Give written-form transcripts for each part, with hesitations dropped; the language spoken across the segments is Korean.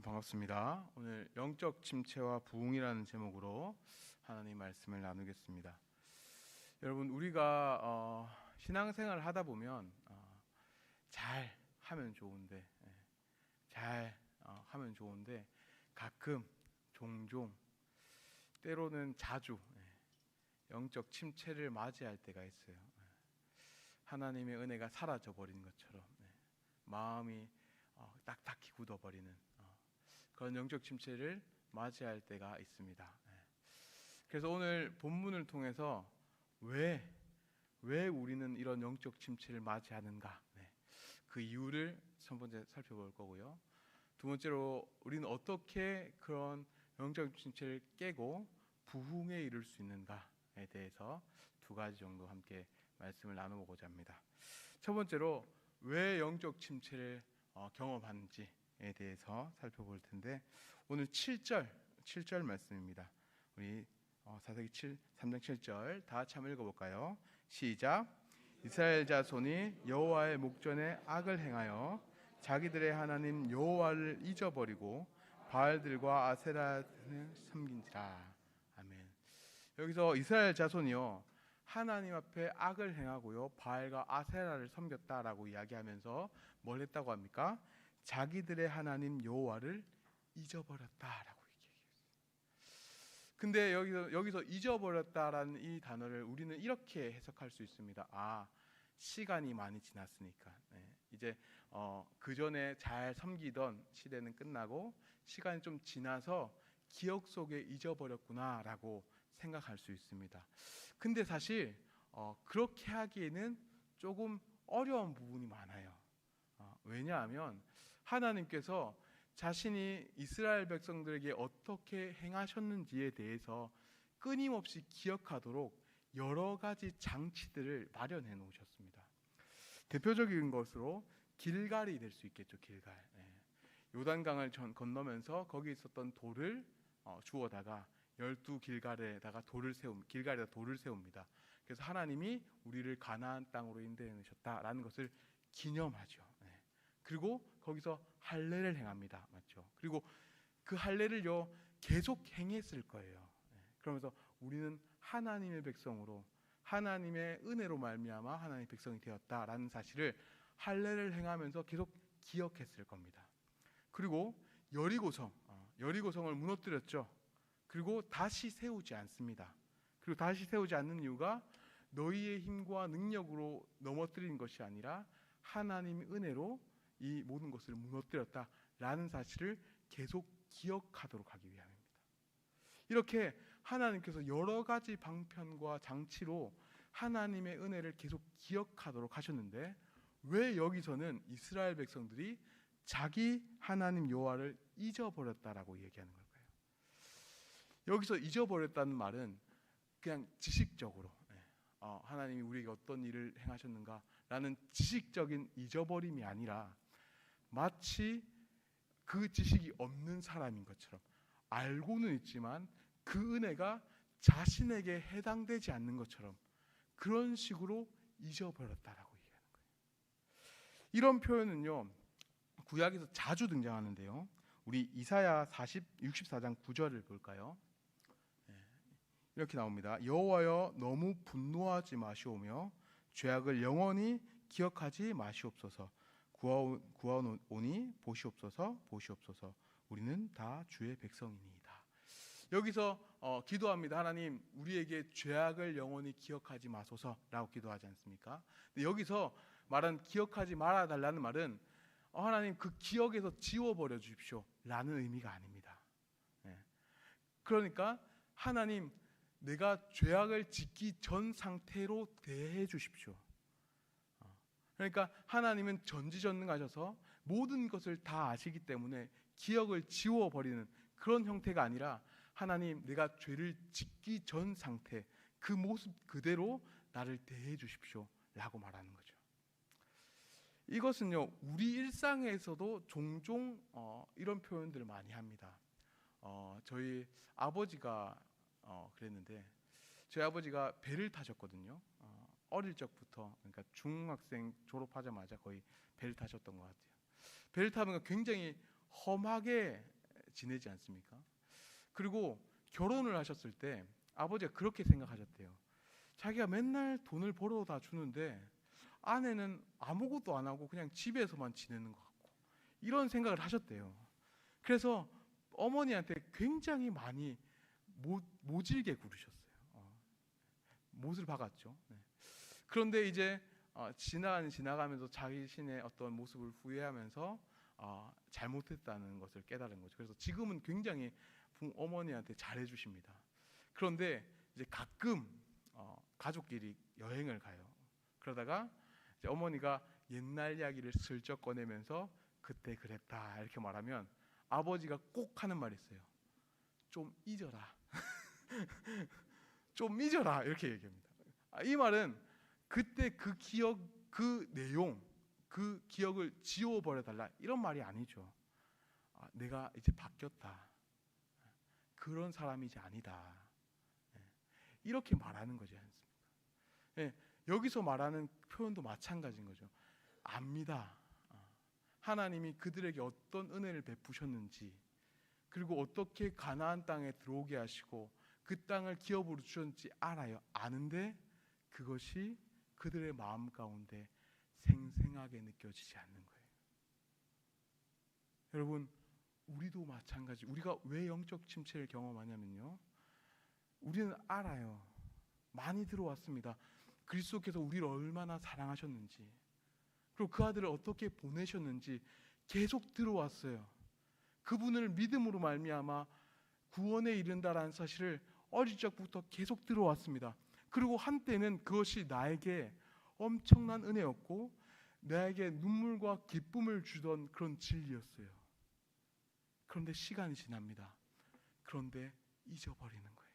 반갑습니다. 오늘 영적 침체와 부흥이라는 제목으로 하나님 말씀을 나누겠습니다. 여러분, 우리가 신앙생활을 하다 보면 잘 하면 좋은데, 하면 좋은데 가끔, 종종, 때로는 자주 영적 침체를 맞이할 때가 있어요. 하나님의 은혜가 사라져 버린 것처럼 마음이 딱딱히 굳어버리는 그런 영적 침체를 맞이할 때가 있습니다. 그래서 오늘 본문을 통해서 왜 우리는 이런 영적 침체를 맞이하는가, 그 이유를 첫 번째 살펴볼 거고요. 두 번째로 우리는 어떻게 그런 영적 침체를 깨고 부흥에 이를 수 있는가에 대해서 두 가지 정도 함께 말씀을 나눠보고자 합니다. 첫 번째로 왜 영적 침체를 경험하는지에 대해서 살펴볼 텐데, 오늘 7절 말씀입니다. 우리 사사기 3장 7절 다 같이 한번 읽어볼까요? 시작. 이스라엘 자손이 여호와의 목전에 악을 행하여 자기들의 하나님 여호와를 잊어버리고 바알들과 아세라를 섬긴지라. 아멘. 여기서 이스라엘 자손이요, 하나님 앞에 악을 행하고요, 바알과 아세라를 섬겼다라고 이야기하면서 뭘 했다고 합니까? 자기들의 하나님 여호와를 잊어버렸다라고 얘기했어요. 근데 여기서 잊어버렸다라는 이 단어를 우리는 이렇게 해석할 수 있습니다. 시간이 많이 지났으니까 이제 그 전에 잘 섬기던 시대는 끝나고 시간이 좀 지나서 기억 속에 잊어버렸구나라고 생각할 수 있습니다. 근데 사실 그렇게 하기에는 조금 어려운 부분이 많아요. 왜냐하면 하나님께서 자신이 이스라엘 백성들에게 어떻게 행하셨는지에 대해서 끊임없이 기억하도록 여러 가지 장치들을 마련해 놓으셨습니다. 대표적인 것으로 길갈이 될 수 있겠죠. 길갈. 요단강을 건너면서 거기 있었던 돌을 주워다가 12길갈에다가 길갈에다 돌을 세웁니다. 그래서 하나님이 우리를 가나안 땅으로 인도해 내셨다라는 것을 기념하죠. 그리고 거기서 할례를 행합니다. 맞죠? 그리고 그 할례를요 계속 행했을 거예요. 그러면서 우리는 하나님의 백성으로, 하나님의 은혜로 말미암아 하나님의 백성이 되었다라는 사실을 할례를 행하면서 계속 기억했을 겁니다. 그리고 여리고성을 무너뜨렸죠. 그리고 다시 세우지 않습니다. 그리고 다시 세우지 않는 이유가 너희의 힘과 능력으로 넘어뜨린 것이 아니라 하나님의 은혜로 이 모든 것을 무너뜨렸다라는 사실을 계속 기억하도록 하기 위함입니다. 이렇게 하나님께서 여러 가지 방편과 장치로 하나님의 은혜를 계속 기억하도록 하셨는데, 왜 여기서는 이스라엘 백성들이 자기 하나님 여호와를 잊어버렸다라고 얘기하는 걸까요? 여기서 잊어버렸다는 말은 그냥 지식적으로 하나님이 우리에게 어떤 일을 행하셨는가라는 지식적인 잊어버림이 아니라 마치 그 지식이 없는 사람인 것처럼 알고는 있지만 그 은혜가 자신에게 해당되지 않는 것처럼 그런 식으로 잊어버렸다라고 얘기하는 거예요. 이런 표현은요 구약에서 자주 등장하는데요, 우리 이사야 64장 9절을 볼까요? 이렇게 나옵니다. 여호와여 너무 분노하지 마시오며 죄악을 영원히 기억하지 마시옵소서. 구하오니 보시옵소서. 우리는 다 주의 백성이니이다. 여기서 기도합니다. 하나님, 우리에게 죄악을 영원히 기억하지 마소서라고 기도하지 않습니까? 근데 여기서 말한 기억하지 말아달라는 말은 하나님 그 기억에서 지워버려 주십시오라는 의미가 아닙니다. 그러니까 하나님, 내가 죄악을 짓기 전 상태로 대해 주십시오. 그러니까 하나님은 전지전능하셔서 모든 것을 다 아시기 때문에 기억을 지워버리는 그런 형태가 아니라, 하나님, 내가 죄를 짓기 전 상태, 그 모습 그대로 나를 대해 주십시오 라고 말하는 거죠. 이것은요 우리 일상에서도 종종 이런 표현들을 많이 합니다. 저희 아버지가 그랬는데, 저희 아버지가 배를 타셨거든요. 어릴 적부터, 그러니까 중학생 졸업하자마자 거의 배를 타셨던 것 같아요. 배를 타면 굉장히 험하게 지내지 않습니까? 그리고 결혼을 하셨을 때 아버지가 그렇게 생각하셨대요. 자기가 맨날 돈을 벌어다 주는데 아내는 아무것도 안 하고 그냥 집에서만 지내는 것 같고, 이런 생각을 하셨대요. 그래서 어머니한테 굉장히 많이 모질게 구르셨어요. 못을 박았죠. 네. 그런데 이제 지나가면서 자신의 어떤 모습을 후회하면서 잘못했다는 것을 깨달은 거죠. 그래서 지금은 굉장히 어머니한테 잘해주십니다. 그런데 이제 가끔 가족끼리 여행을 가요. 그러다가 이제 어머니가 옛날 이야기를 슬쩍 꺼내면서 그때 그랬다 이렇게 말하면 아버지가 꼭 하는 말이 있어요. 좀 잊어라. 좀 잊어라 이렇게 얘기합니다. 이 말은 그때 그 기억, 그 내용, 그 기억을 지워버려 달라 이런 말이 아니죠. 내가 이제 바뀌었다. 그런 사람이 이제 아니다. 이렇게 말하는 거지 않습니까? 여기서 말하는 표현도 마찬가지인 거죠. 압니다. 하나님이 그들에게 어떤 은혜를 베푸셨는지, 그리고 어떻게 가나안 땅에 들어오게 하시고 그 땅을 기업으로 주셨는지 알아요. 아는데 그것이 그들의 마음 가운데 생생하게 느껴지지 않는 거예요. 여러분, 우리도 마찬가지. 우리가 왜 영적 침체를 경험하냐면요, 우리는 알아요. 많이 들어왔습니다. 그리스도께서 우리를 얼마나 사랑하셨는지, 그리고 그 아들을 어떻게 보내셨는지 계속 들어왔어요. 그분을 믿음으로 말미암아 구원에 이른다라는 사실을 어릴 적부터 계속 들어왔습니다. 그리고 한때는 그것이 나에게 엄청난 은혜였고 나에게 눈물과 기쁨을 주던 그런 진리였어요. 그런데 시간이 지납니다. 그런데 잊어버리는 거예요.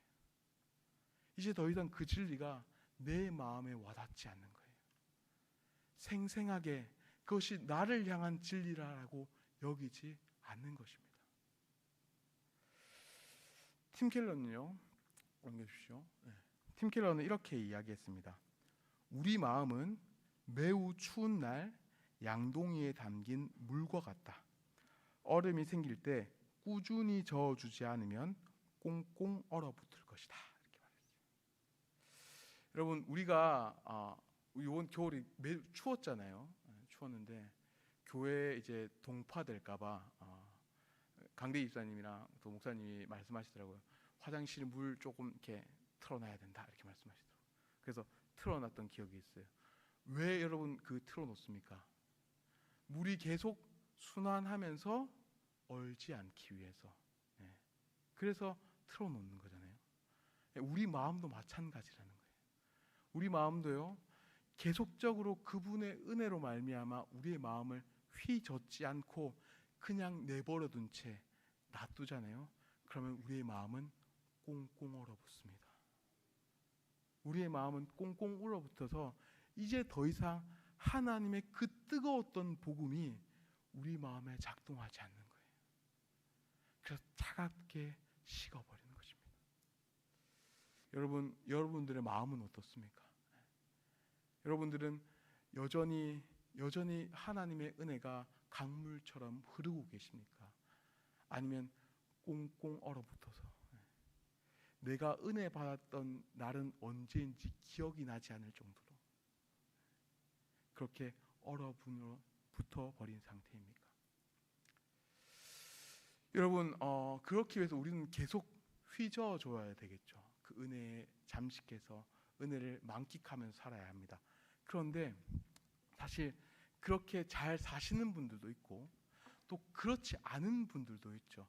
이제 더 이상 그 진리가 내 마음에 와닿지 않는 거예요. 생생하게 그것이 나를 향한 진리라고 여기지 않는 것입니다. 팀 켈러는요, 넘겨주시죠. 팀 켈러는 이렇게 이야기했습니다. 우리 마음은 매우 추운 날 양동이에 담긴 물과 같다. 얼음이 생길 때 꾸준히 저어주지 않으면 꽁꽁 얼어붙을 것이다. 이렇게 말했어요. 여러분, 우리가 이번 겨울이 매우 추웠잖아요. 추웠는데 교회 이제 동파될까봐 강대 집사님이랑 또 목사님이 말씀하시더라고요. 화장실 물 조금 이렇게 틀어놔야 된다 이렇게 말씀하시더라고요. 그래서 틀어놨던 기억이 있어요. 왜 여러분 그 틀어놓습니까? 물이 계속 순환하면서 얼지 않기 위해서. 그래서 틀어놓는 거잖아요. 우리 마음도 마찬가지라는 거예요. 우리 마음도요, 계속적으로 그분의 은혜로 말미암아 우리의 마음을 휘젓지 않고 그냥 내버려둔 채 놔두잖아요. 그러면 우리의 마음은 꽁꽁 얼어붙습니다. 우리의 마음은 꽁꽁 얼어붙어서 이제 더 이상 하나님의 그 뜨거웠던 복음이 우리 마음에 작동하지 않는 거예요. 그래서 차갑게 식어버리는 것입니다. 여러분들의 마음은 어떻습니까? 여러분들은 여전히 하나님의 은혜가 강물처럼 흐르고 계십니까? 아니면 꽁꽁 얼어붙어서 내가 은혜 받았던 날은 언제인지 기억이 나지 않을 정도로 그렇게 얼어붙어 버린 상태입니까? 여러분, 그렇기 위해서 우리는 계속 휘저어줘야 되겠죠. 그 은혜에 잠식해서 은혜를 만끽하면서 살아야 합니다. 그런데 사실 그렇게 잘 사시는 분들도 있고 또 그렇지 않은 분들도 있죠.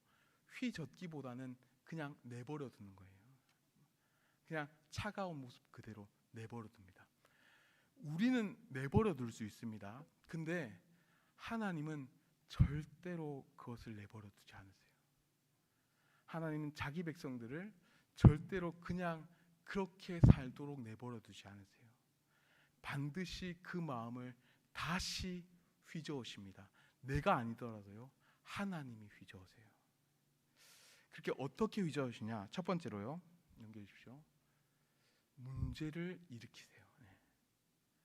휘젓기보다는 그냥 내버려 두는 거예요. 그냥 차가운 모습 그대로 내버려 둡니다. 우리는 내버려 둘 수 있습니다. 근데 하나님은 절대로 그것을 내버려 두지 않으세요. 하나님은 자기 백성들을 절대로 그냥 그렇게 살도록 내버려 두지 않으세요. 반드시 그 마음을 다시 휘저으십니다. 내가 아니더라도요, 하나님이 휘저으세요. 그렇게 어떻게 휘저으시냐? 첫 번째로요, 넘겨 주십시오. 문제를 일으키세요.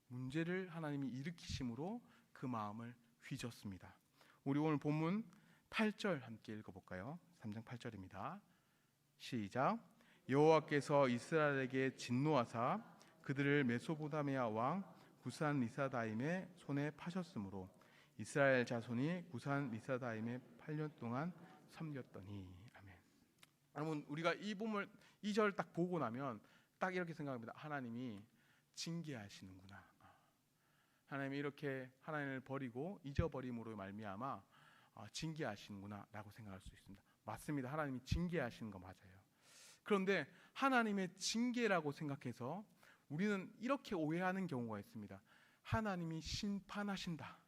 문제를 하나님이 일으키심으로 그 마음을 휘젓습니다. 우리 오늘 본문 8절 함께 읽어볼까요? 3장 8절입니다. 시작. 여호와께서 이스라엘에게 진노하사 그들을 메소포타미아 왕 구산 리사다임의 손에 파셨으므로 이스라엘 자손이 구산 리사다임에 8년 동안 섬겼더니. 아멘. 여러분, 우리가 이 본문 2절 딱 보고 나면 딱 이렇게 생각합니다. 하나님이 징계하시는구나. 하나님이 이렇게 하나님을 버리고 잊어버림으로 말미암아 징계하시는구나라고 생각할 수 있습니다. 맞습니다. 하나님이 징계하시는 거 맞아요. 그런데 하나님의 징계라고 생각해서 우리는 이렇게 오해하는 경우가 있습니다. 하나님이 심판하신다.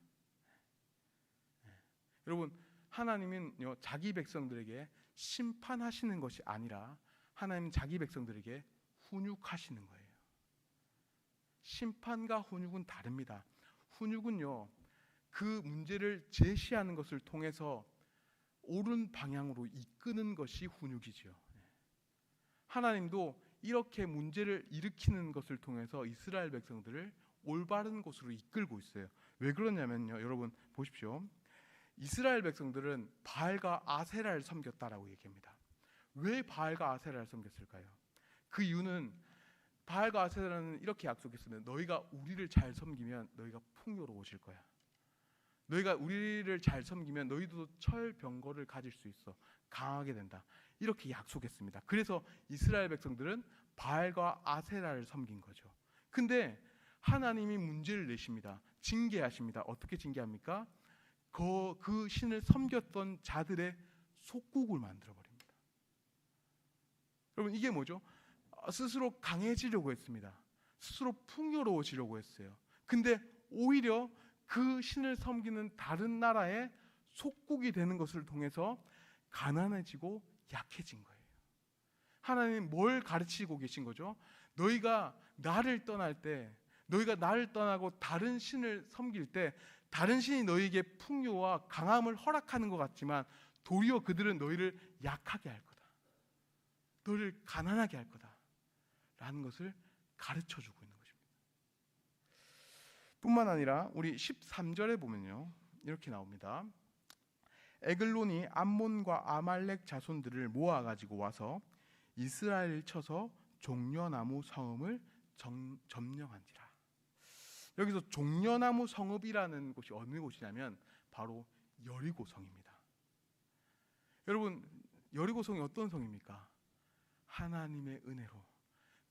여러분, 하나님은요, 자기 백성들에게 심판하시는 것이 아니라 하나님은 자기 백성들에게 훈육하시는 거예요. 심판과 훈육은 다릅니다. 훈육은요, 그 문제를 제시하는 것을 통해서 옳은 방향으로 이끄는 것이 훈육이지요. 하나님도 이렇게 문제를 일으키는 것을 통해서 이스라엘 백성들을 올바른 곳으로 이끌고 있어요. 왜 그러냐면요, 여러분 보십시오. 이스라엘 백성들은 바알과 아세라를 섬겼다라고 얘기합니다. 왜 바알과 아세라를 섬겼을까요? 그 이유는 바알과 아세라는 이렇게 약속했습니다. 너희가 우리를 잘 섬기면 너희가 풍요로워질 거야. 너희가 우리를 잘 섬기면 너희도 철병거를 가질 수 있어. 강하게 된다. 이렇게 약속했습니다. 그래서 이스라엘 백성들은 바알과 아세라를 섬긴 거죠. 근데 하나님이 문제를 내십니다. 징계하십니다. 어떻게 징계합니까? 그 신을 섬겼던 자들의 속국을 만들어 버립니다. 여러분, 이게 뭐죠? 스스로 강해지려고 했습니다. 스스로 풍요로워지려고 했어요. 근데 오히려 그 신을 섬기는 다른 나라의 속국이 되는 것을 통해서 가난해지고 약해진 거예요. 하나님 뭘 가르치고 계신 거죠? 너희가 나를 떠날 때, 너희가 나를 떠나고 다른 신을 섬길 때 다른 신이 너희에게 풍요와 강함을 허락하는 것 같지만 도리어 그들은 너희를 약하게 할 거다. 너희를 가난하게 할 거다. 라는 것을 가르쳐주고 있는 것입니다. 뿐만 아니라 우리 13절에 보면요, 이렇게 나옵니다. 에글론이 암몬과 아말렉 자손들을 모아가지고 와서 이스라엘을 쳐서 종려나무 성읍을 점령한지라. 여기서 종려나무 성읍이라는 곳이 어느 곳이냐면 바로 여리고성입니다. 여러분, 여리고성이 어떤 성입니까? 하나님의 은혜로,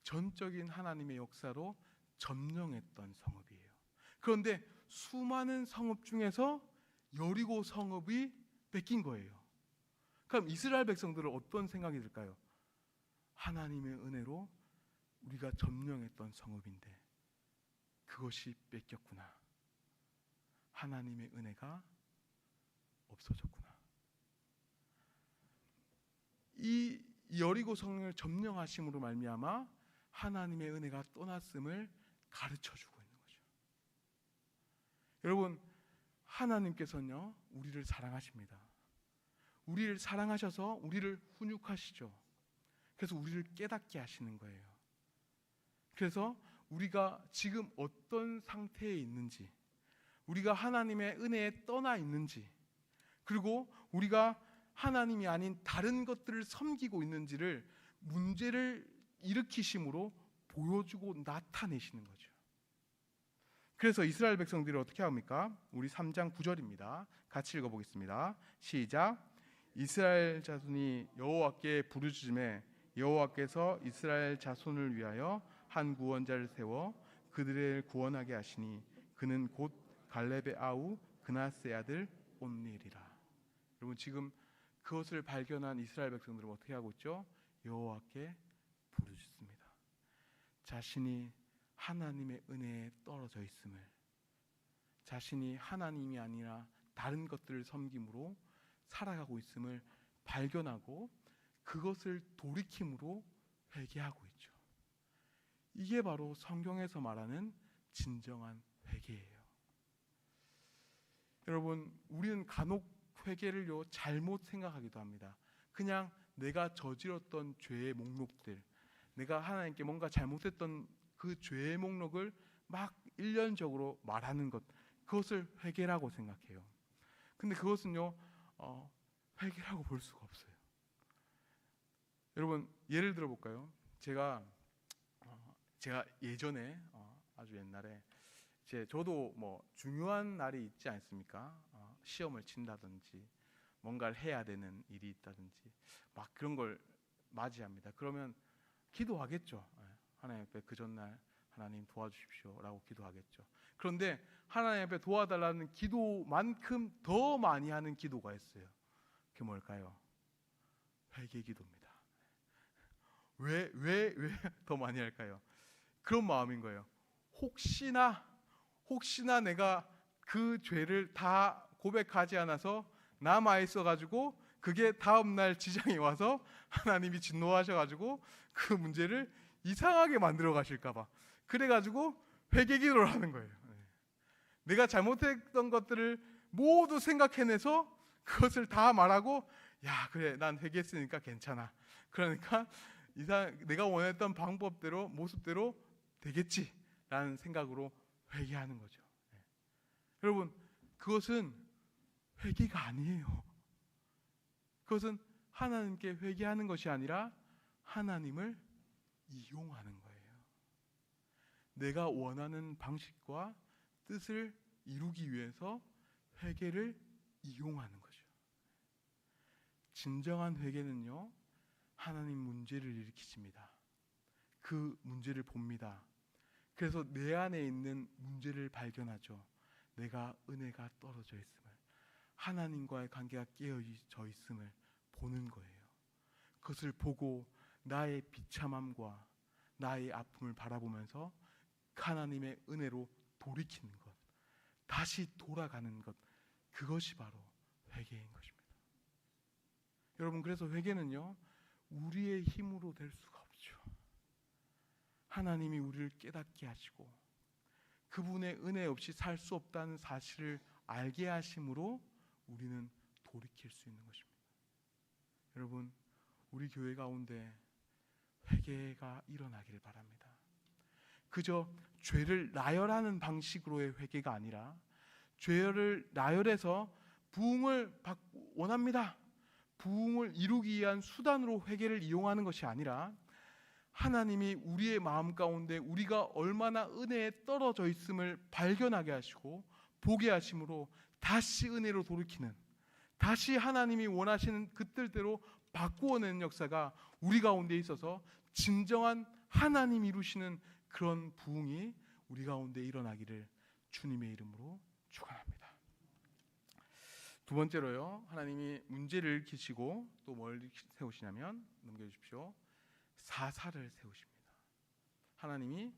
전적인 하나님의 역사로 점령했던 성읍이에요. 그런데 수많은 성읍 중에서 여리고 성읍이 뺏긴 거예요. 그럼 이스라엘 백성들은 어떤 생각이 들까요? 하나님의 은혜로 우리가 점령했던 성읍인데 그것이 뺏겼구나. 하나님의 은혜가 없어졌구나. 이 여리고 성을 점령하심으로 말미암아 하나님의 은혜가 떠났음을 가르쳐주고 있는 거죠. 여러분, 하나님께서는요, 우리를 사랑하십니다. 우리를 사랑하셔서 우리를 훈육하시죠. 그래서 우리를 깨닫게 하시는 거예요. 그래서 우리가 지금 어떤 상태에 있는지, 우리가 하나님의 은혜에 떠나 있는지, 그리고 우리가 하나님이 아닌 다른 것들을 섬기고 있는지를 문제를 일으키심으로 보여주고 나타내시는 거죠. 그래서 이스라엘 백성들이 어떻게 합니까? 우리 3장 9절입니다. 같이 읽어보겠습니다. 시작. 이스라엘 자손이 여호와께 부르짖음에 여호와께서 이스라엘 자손을 위하여 한 구원자를 세워 그들을 구원하게 하시니 그는 곧 갈렙의 아우 그나스의 아들 온니엘이라. 여러분, 지금 그것을 발견한 이스라엘 백성들은 어떻게 하고 있죠? 여호와께 부르짖습니다. 자신이 하나님의 은혜에 떨어져 있음을, 자신이 하나님이 아니라 다른 것들을 섬김으로 살아가고 있음을 발견하고 그것을 돌이킴으로 회개하고 있죠. 이게 바로 성경에서 말하는 진정한 회개예요. 여러분, 우리는 간혹 회개를요 잘못 생각하기도 합니다. 그냥 내가 저질렀던 죄의 목록들, 내가 하나님께 뭔가 잘못했던 그 죄의 목록을 막 일련적으로 말하는 것, 그것을 회개라고 생각해요. 근데 그것은요 회개라고 볼 수가 없어요. 여러분 예를 들어 볼까요? 제가 예전에 아주 옛날에 저도 뭐 중요한 날이 있지 않습니까? 시험을 친다든지 뭔가를 해야 되는 일이 있다든지 막 그런 걸 맞이합니다. 그러면 기도하겠죠. 하나님 앞에 그 전날 하나님 도와주십시오라고 기도하겠죠. 그런데 하나님 앞에 도와달라는 기도만큼 더 많이 하는 기도가 있어요. 그게 뭘까요? 회개 기도입니다. 왜 더 많이 할까요? 그런 마음인 거예요. 혹시나 내가 그 죄를 다 고백하지 않아서 남아 있어 가지고 그게 다음 날 지장이 와서 하나님이 진노하셔 가지고 그 문제를 이상하게 만들어 가실까 봐. 그래 가지고 회개 기도를 하는 거예요. 내가 잘못했던 것들을 모두 생각해내서 그것을 다 말하고, 야 그래 난 회개했으니까 괜찮아. 그러니까 내가 원했던 방법대로 모습대로 되겠지라는 생각으로 회개하는 거죠. 여러분 그것은 회개가 아니에요. 그것은 하나님께 회개하는 것이 아니라 하나님을 이용하는 거예요. 내가 원하는 방식과 뜻을 이루기 위해서 회개를 이용하는 거죠. 진정한 회개는요, 하나님 문제를 일으키십니다. 그 문제를 봅니다. 그래서 내 안에 있는 문제를 발견하죠. 내가 은혜가 떨어져 있음을, 하나님과의 관계가 깨어져 있음을 보는 거예요. 그것을 보고 나의 비참함과 나의 아픔을 바라보면서 하나님의 은혜로 돌이키는 것, 다시 돌아가는 것, 그것이 바로 회개인 것입니다. 여러분 그래서 회개는요, 우리의 힘으로 될 수가 없죠. 하나님이 우리를 깨닫게 하시고 그분의 은혜 없이 살 수 없다는 사실을 알게 하심으로 우리는 돌이킬 수 있는 것입니다. 여러분 우리 교회 가운데 회개가 일어나기를 바랍니다. 그저 죄를 나열하는 방식으로의 회개가 아니라 죄를 나열해서 부흥을 원합니다. 부흥을 이루기 위한 수단으로 회개를 이용하는 것이 아니라 하나님이 우리의 마음 가운데 우리가 얼마나 은혜에 떨어져 있음을 발견하게 하시고 보게 하심으로 다시 은혜로 돌이키는, 다시 하나님이 원하시는 그 뜻대로 바꾸어내는 역사가 우리 가운데 있어서 진정한 하나님이 이루시는 그런 부흥이 우리 가운데 일어나기를 주님의 이름으로 축원합니다. 두 번째로요, 하나님이 문제를 일으키시고 또 뭘 세우시냐면, 넘겨주십시오. 사사를 세우십니다. 하나님이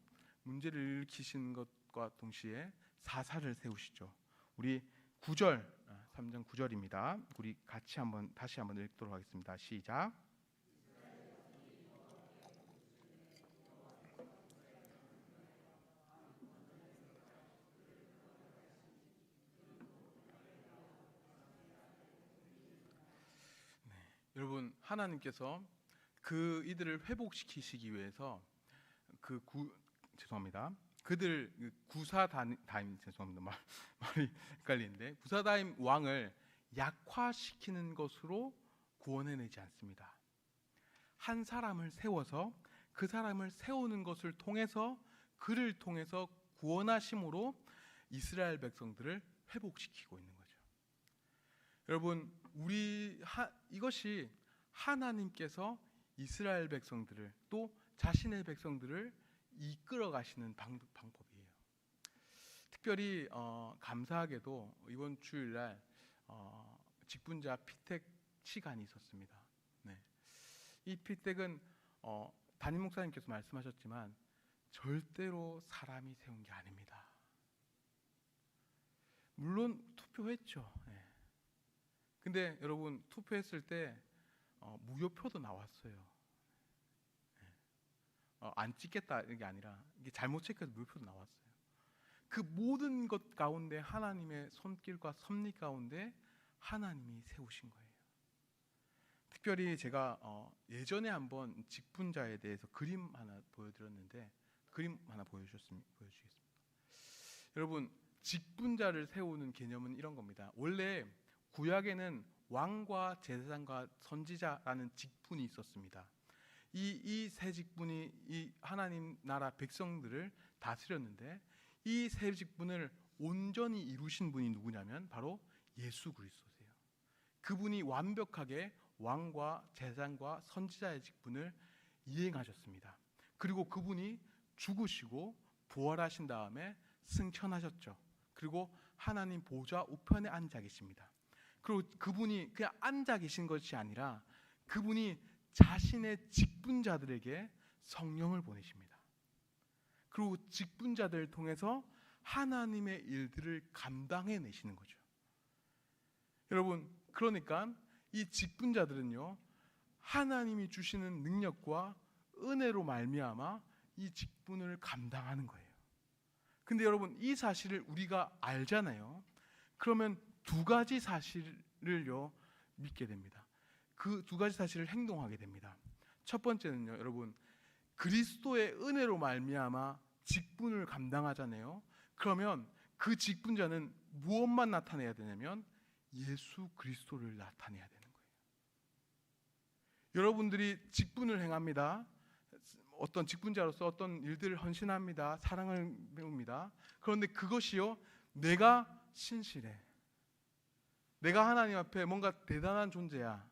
문제를 일으키시는 것과 동시에 사사를 세우시죠. 우리 9절, 3장 9절입니다. 우리 같이 다시 한번 읽도록 하겠습니다. 시작. 여러분 하나님께서 그 이들을 회복시키시기 위해서 그들 구사다임 죄송합니다. 말이 헷갈리는데 구사다임 왕을 약화시키는 것으로 구원해내지 않습니다. 한 사람을 세워서 그 사람을 세우는 것을 통해서 그를 통해서 구원하심으로 이스라엘 백성들을 회복시키고 있는 거죠. 여러분 이것이 하나님께서 이스라엘 백성들을 또 자신의 백성들을 이끌어 가시는 방법이에요. 특별히 감사하게도 이번 주일날 직분자 피택 시간이 있었습니다. 네. 이 피택은 담임 목사님께서 말씀하셨지만 절대로 사람이 세운 게 아닙니다. 물론 투표했죠. 네. 근데 여러분 투표했을 때 무효표도 나왔어요. 안 찍겠다 이게 아니라 이게 잘못 체크해서 무효표도 나왔어요. 그 모든 것 가운데 하나님의 손길과 섭리 가운데 하나님이 세우신 거예요. 특별히 제가 예전에 한번 직분자에 대해서 그림 하나 보여드렸는데 그림 하나 보여주겠습니다. 여러분 직분자를 세우는 개념은 이런 겁니다. 원래 구약에는 왕과 제사장과 선지자라는 직분이 있었습니다. 이 세 직분이 이 하나님 나라 백성들을 다스렸는데, 이 세 직분을 온전히 이루신 분이 누구냐면 바로 예수 그리스도세요. 그분이 완벽하게 왕과 제사장과 선지자의 직분을 이행하셨습니다. 그리고 그분이 죽으시고 부활하신 다음에 승천하셨죠. 그리고 하나님 보좌 우편에 앉아 계십니다. 그리고 그분이 그냥 앉아 계신 것이 아니라 그분이 자신의 직분자들에게 성령을 보내십니다. 그리고 직분자들을 통해서 하나님의 일들을 감당해 내시는 거죠. 여러분, 그러니까 이 직분자들은요, 하나님이 주시는 능력과 은혜로 말미암아 이 직분을 감당하는 거예요. 근데 여러분, 이 사실을 우리가 알잖아요. 그러면 두 가지 사실을요 믿게 됩니다. 그 두 가지 사실을 행동하게 됩니다. 첫 번째는요, 여러분, 그리스도의 은혜로 말미암아 직분을 감당하잖아요. 그러면 그 직분자는 무엇만 나타내야 되냐면 예수 그리스도를 나타내야 되는 거예요. 여러분들이 직분을 행합니다. 어떤 직분자로서 어떤 일들을 헌신합니다. 사랑을 배웁니다. 그런데 그것이요, 내가 신실해, 내가 하나님 앞에 뭔가 대단한 존재야,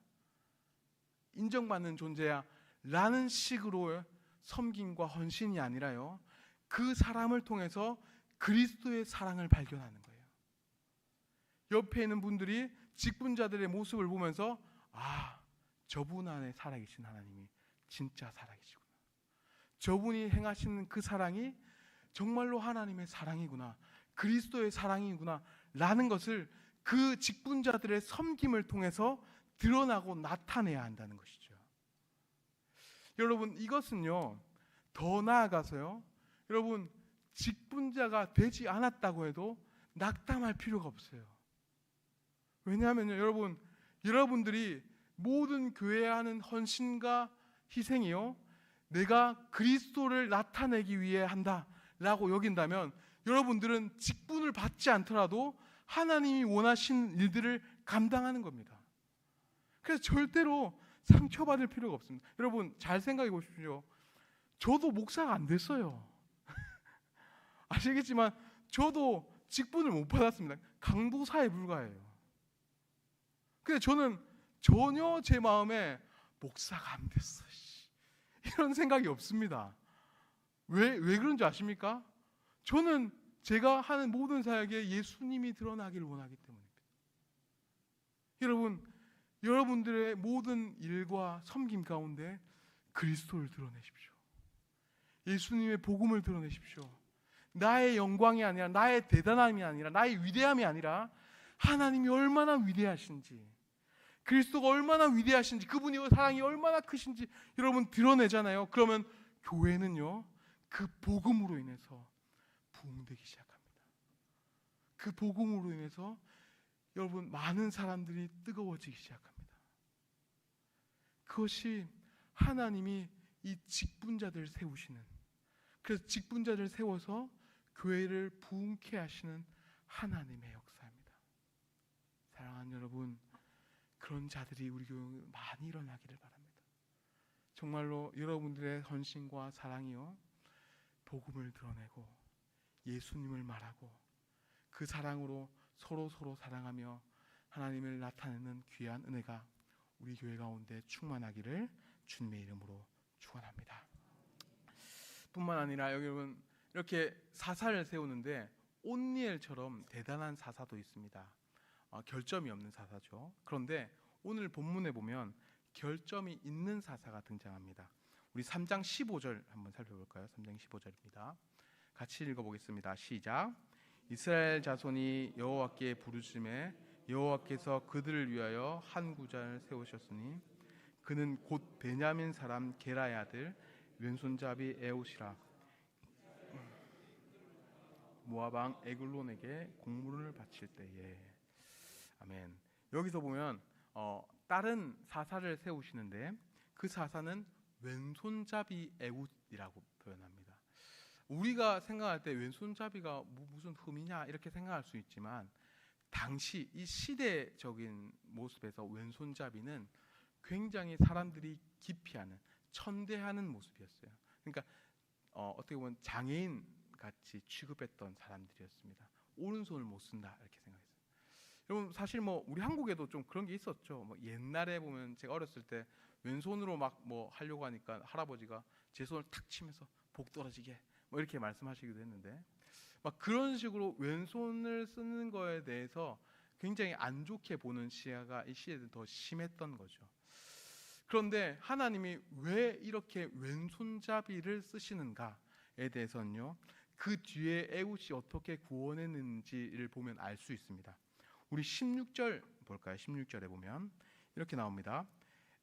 인정받는 존재야 라는 식으로 섬김과 헌신이 아니라요, 그 사람을 통해서 그리스도의 사랑을 발견하는 거예요. 옆에 있는 분들이 직분자들의 모습을 보면서 저분 안에 살아계신 하나님이 진짜 살아계시구나, 저분이 행하시는 그 사랑이 정말로 하나님의 사랑이구나, 그리스도의 사랑이구나 라는 것을 그 직분자들의 섬김을 통해서 드러나고 나타내야 한다는 것이죠. 여러분, 이것은요, 더 나아가서요, 여러분, 직분자가 되지 않았다고 해도 낙담할 필요가 없어요. 왜냐하면요, 여러분들이 모든 교회에 하는 헌신과 희생이요, 내가 그리스도를 나타내기 위해 한다라고 여긴다면 여러분들은 직분을 받지 않더라도 하나님이 원하신 일들을 감당하는 겁니다. 그래서 절대로 상처받을 필요가 없습니다. 여러분, 잘 생각해 보십시오. 저도 목사가 안 됐어요. 아시겠지만 저도 직분을 못 받았습니다. 강도사에 불과해요. 근데 저는 전혀 제 마음에 목사가 안 됐어, 이런 생각이 없습니다. 왜 그런지 아십니까? 저는 제가 하는 모든 사역에 예수님이 드러나기를 원하기 때문입니다. 여러분들의 모든 일과 섬김 가운데 그리스도를 드러내십시오. 예수님의 복음을 드러내십시오. 나의 영광이 아니라, 나의 대단함이 아니라, 나의 위대함이 아니라 하나님이 얼마나 위대하신지, 그리스도가 얼마나 위대하신지, 그분의 사랑이 얼마나 크신지 여러분 드러내잖아요. 그러면 교회는요, 그 복음으로 인해서 부흥되기 시작합니다. 그 복음으로 인해서 여러분, 많은 사람들이 뜨거워지기 시작합니다. 그것이 하나님이 이 직분자들을 세우시는, 그래서 직분자들을 세워서 교회를 부흥케 하시는 하나님의 역사입니다. 사랑하는 여러분, 그런 자들이 우리 교회에 많이 일어나기를 바랍니다. 정말로 여러분들의 헌신과 사랑이요, 복음을 드러내고 예수님을 말하고 그 사랑으로 서로 사랑하며 하나님을 나타내는 귀한 은혜가 우리 교회 가운데 충만하기를 주님의 이름으로 축원합니다. 뿐만 아니라 여러분, 이렇게 사사를 세우는데 온니엘처럼 대단한 사사도 있습니다. 결점이 없는 사사죠. 그런데 오늘 본문에 보면 결점이 있는 사사가 등장합니다. 우리 3장 15절 한번 살펴볼까요? 3장 15절입니다. 같이 읽어보겠습니다. 시작. 이스라엘 자손이 여호와께 부르심에 여호와께서 그들을 위하여 한 구자를 세우셨으니 그는 곧 베냐민 사람 게라의 아들 왼손잡이 에웃이라. 모압 왕 에글론에게 공물을 바칠 때에. 아멘. 여기서 보면 다른 사사를 세우시는데 그 사사는 왼손잡이 에웃이라고 표현합니다. 우리가 생각할 때 왼손잡이가 무슨 흠이냐 이렇게 생각할 수 있지만, 당시 이 시대적인 모습에서 왼손잡이는 굉장히 사람들이 기피하는, 천대하는 모습이었어요. 그러니까 어떻게 보면 장애인 같이 취급했던 사람들이었습니다. 오른손을 못 쓴다 이렇게 생각했어요. 여러분 사실 뭐 우리 한국에도 좀 그런 게 있었죠. 뭐 옛날에 보면 제가 어렸을 때 왼손으로 막 뭐 하려고 하니까 할아버지가 제 손을 탁 치면서 복 떨어지게 뭐 이렇게 말씀하시기도 했는데, 막 그런 식으로 왼손을 쓰는 거에 대해서 굉장히 안 좋게 보는 시야가 이 시대는 더 심했던 거죠. 그런데 하나님이 왜 이렇게 왼손잡이를 쓰시는가에 대해서는요, 그 뒤에 에훗이 어떻게 구원했는지를 보면 알 수 있습니다. 우리 16절 볼까요? 16절에 보면 이렇게 나옵니다.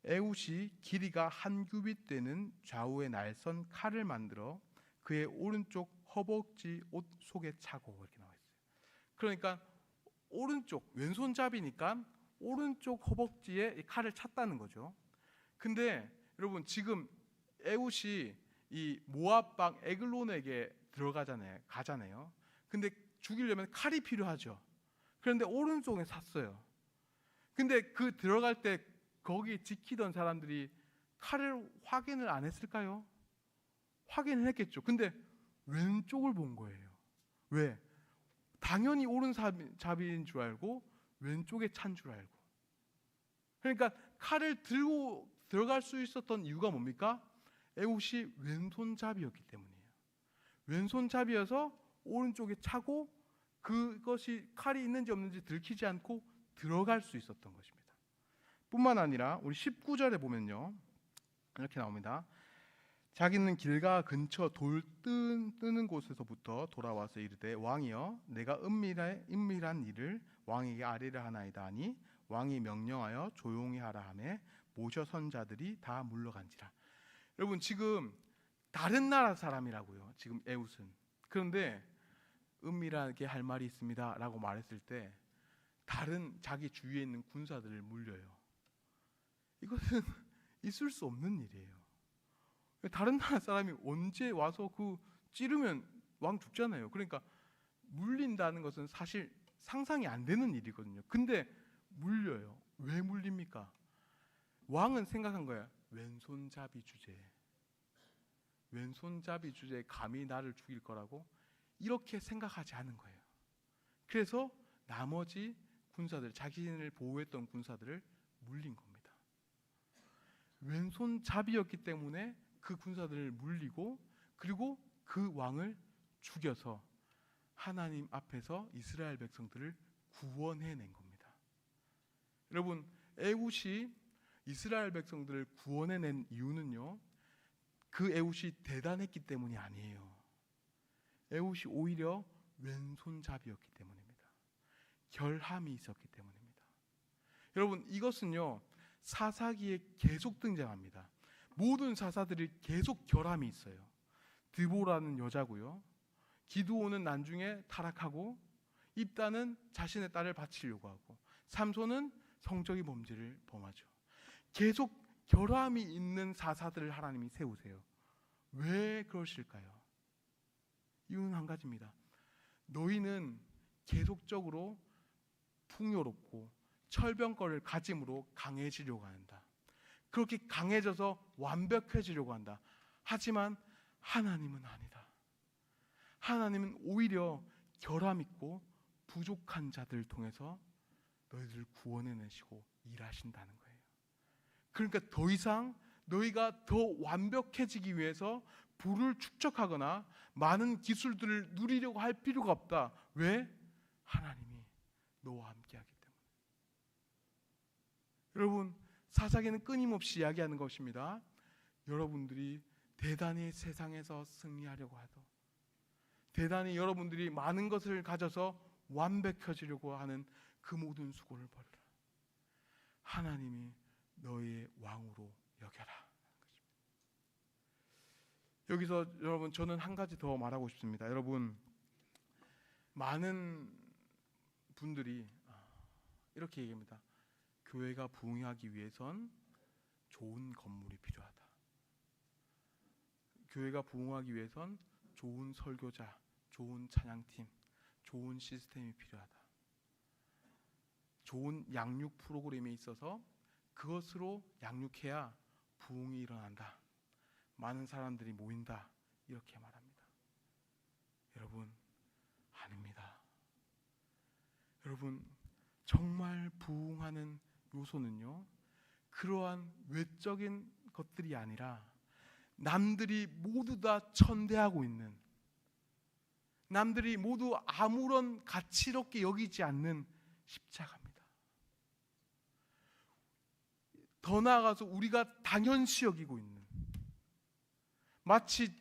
에훗이 길이가 한 규빗 되는 좌우에 날선 칼을 만들어 그의 오른쪽 허벅지 옷 속에 차고, 이렇게 나와 있어요. 그러니까 오른쪽, 왼손잡이니까 오른쪽 허벅지에 이 칼을 찼다는 거죠. 근데 여러분 지금 에훗이 이 모압 방 에글론에게 가잖아요. 근데 죽이려면 칼이 필요하죠. 그런데 오른쪽에 샀어요. 근데 그 들어갈 때 거기 지키던 사람들이 칼을 확인을 안 했을까요? 확인을 했겠죠. 근데 왼쪽을 본 거예요. 왜? 당연히 오른잡이인 줄 알고 왼쪽에 찬 줄 알고. 그러니까 칼을 들고 들어갈 수 있었던 이유가 뭡니까? 에훗이 왼손잡이였기 때문이에요. 왼손잡이여서 오른쪽에 차고 그것이 칼이 있는지 없는지 들키지 않고 들어갈 수 있었던 것입니다. 뿐만 아니라 우리 19절에 보면요, 이렇게 나옵니다. 자기는 길가 근처 돌 뜨는 곳에서부터 돌아와서 이르되 왕이여 내가 은밀한 일을 왕에게 아뢰려 하나이다 하니 왕이 명령하여 조용히 하라 하매 모셔 선 자들이 다 물러간지라. 여러분 지금 다른 나라 사람이라고요. 지금 에훗은. 그런데 은밀하게 할 말이 있습니다 라고 말했을 때 다른 자기 주위에 있는 군사들을 물려요. 이것은 있을 수 없는 일이에요. 다른 나라 사람이 언제 와서 그 찌르면 왕 죽잖아요. 그러니까 물린다는 것은 사실 상상이 안 되는 일이거든요. 근데 물려요. 왜 물립니까? 왕은 생각한 거야. 왼손잡이 주제에 감히 나를 죽일 거라고 이렇게 생각하지 않은 거예요. 그래서 나머지 군사들, 자신을 보호했던 군사들을 물린 겁니다. 왼손잡이였기 때문에 그 군사들을 물리고 그리고 그 왕을 죽여서 하나님 앞에서 이스라엘 백성들을 구원해낸 겁니다. 여러분 에훗이 이스라엘 백성들을 구원해낸 이유는요, 그 에훗이 대단했기 때문이 아니에요. 에훗이 오히려 왼손잡이였기 때문입니다. 결함이 있었기 때문입니다. 여러분 이것은요 사사기에 계속 등장합니다. 모든 사사들이 계속 결함이 있어요. 드보라는 여자고요. 기드온은 나중에 타락하고 입다는 자신의 딸을 바치려고 하고 삼손은 성적인 범죄를 범하죠. 계속 결함이 있는 사사들을 하나님이 세우세요. 왜 그러실까요? 이유는 한 가지입니다. 너희는 계속적으로 풍요롭고 철병거를 가짐으로 강해지려고 한다. 그렇게 강해져서 완벽해지려고 한다. 하지만 하나님은 아니다. 하나님은 오히려 결함 있고 부족한 자들을 통해서 너희들을 구원해내시고 일하신다는 거예요. 그러니까 더 이상 너희가 더 완벽해지기 위해서 부를 축적하거나 많은 기술들을 누리려고 할 필요가 없다. 왜? 하나님이 너와 함께하기 때문에. 여러분 사사기는 끊임없이 이야기하는 것입니다. 여러분들이 대단히 세상에서 승리하려고 하도, 대단히 여러분들이 많은 것을 가져서 완벽해지려고 하는 그 모든 수고를 벌라. 하나님이 너희의 왕으로 여겨라. 여기서 여러분 저는 한 가지 더 말하고 싶습니다. 여러분 많은 분들이 이렇게 얘기합니다. 교회가 부흥하기 위해선 좋은 건물이 필요하다. 교회가 부흥하기 위해선 좋은 설교자, 좋은 찬양팀, 좋은 시스템이 필요하다. 좋은 양육 프로그램이 있어서 그것으로 양육해야 부흥이 일어난다. 많은 사람들이 모인다 이렇게 말합니다. 여러분, 아닙니다. 여러분, 정말 부흥하는 요소는요, 그러한 외적인 것들이 아니라 남들이 모두 다 천대하고 있는, 남들이 모두 아무런 가치롭게 여기지 않는 십자가입니다. 더 나아가서 우리가 당연시 여기고 있는, 마치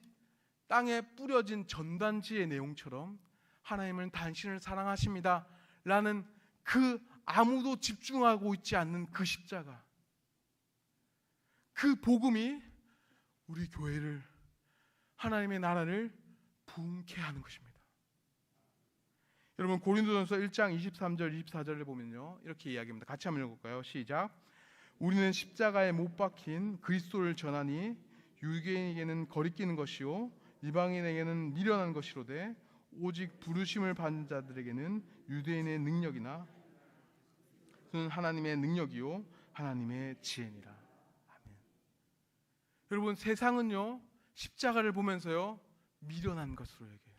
땅에 뿌려진 전단지의 내용처럼 하나님은 당신을 사랑하십니다 라는 그 아무도 집중하고 있지 않는 그 십자가, 그 복음이 우리 교회를, 하나님의 나라를 부흥케 하는 것입니다. 여러분, 고린도전서 1장 23절 24절을 보면요, 이렇게 이야기합니다. 같이 한번 읽어볼까요? 시작. 우리는 십자가에 못 박힌 그리스도를 전하니 유대인에게는 거리끼는 것이요 이방인에게는 미련한 것이로되 오직 부르심을 받은 자들에게는 유대인의 능력이나 그는 하나님의 능력이요 하나님의 지혜니라. 아멘. 여러분, 세상은요 십자가를 보면서요 미련한 것으로 여겨요.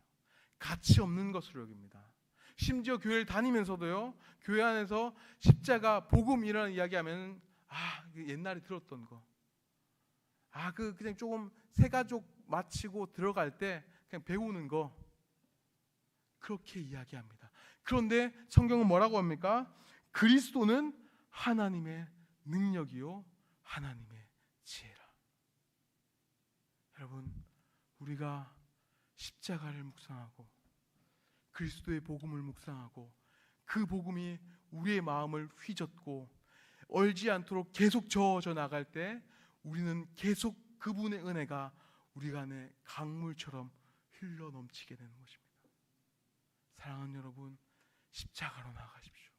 가치 없는 것으로 여깁니다. 심지어 교회를 다니면서도요, 교회 안에서 십자가 복음이라는 이야기하면 옛날에 들었던 거, 그냥 조금 새가족 마치고 들어갈 때 그냥 배우는 거, 그렇게 이야기합니다. 그런데 성경은 뭐라고 합니까? 그리스도는 하나님의 능력이요 하나님의 지혜라. 여러분, 우리가 십자가를 묵상하고 그리스도의 복음을 묵상하고 그 복음이 우리의 마음을 휘젓고 얼지 않도록 계속 저어져 나갈 때 우리는 계속 그분의 은혜가 우리 안에 강물처럼 흘러 넘치게 되는 것입니다. 사랑하는 여러분, 십자가로 나아가십시오.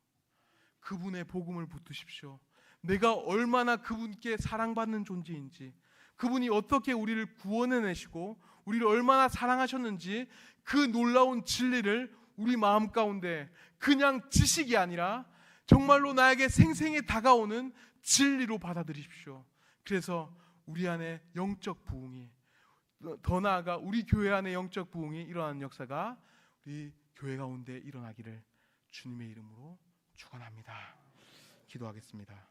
그분의 복음을 붙드십시오. 내가 얼마나 그분께 사랑받는 존재인지, 그분이 어떻게 우리를 구원해내시고 우리를 얼마나 사랑하셨는지 그 놀라운 진리를 우리 마음 가운데 그냥 지식이 아니라 정말로 나에게 생생히 다가오는 진리로 받아들이십시오. 그래서 우리 안에 영적 부흥이, 더 나아가 우리 교회 안에 영적 부흥이 일어나는 역사가 우리 교회 가운데 일어나기를 주님의 이름으로 축원합니다. 기도하겠습니다.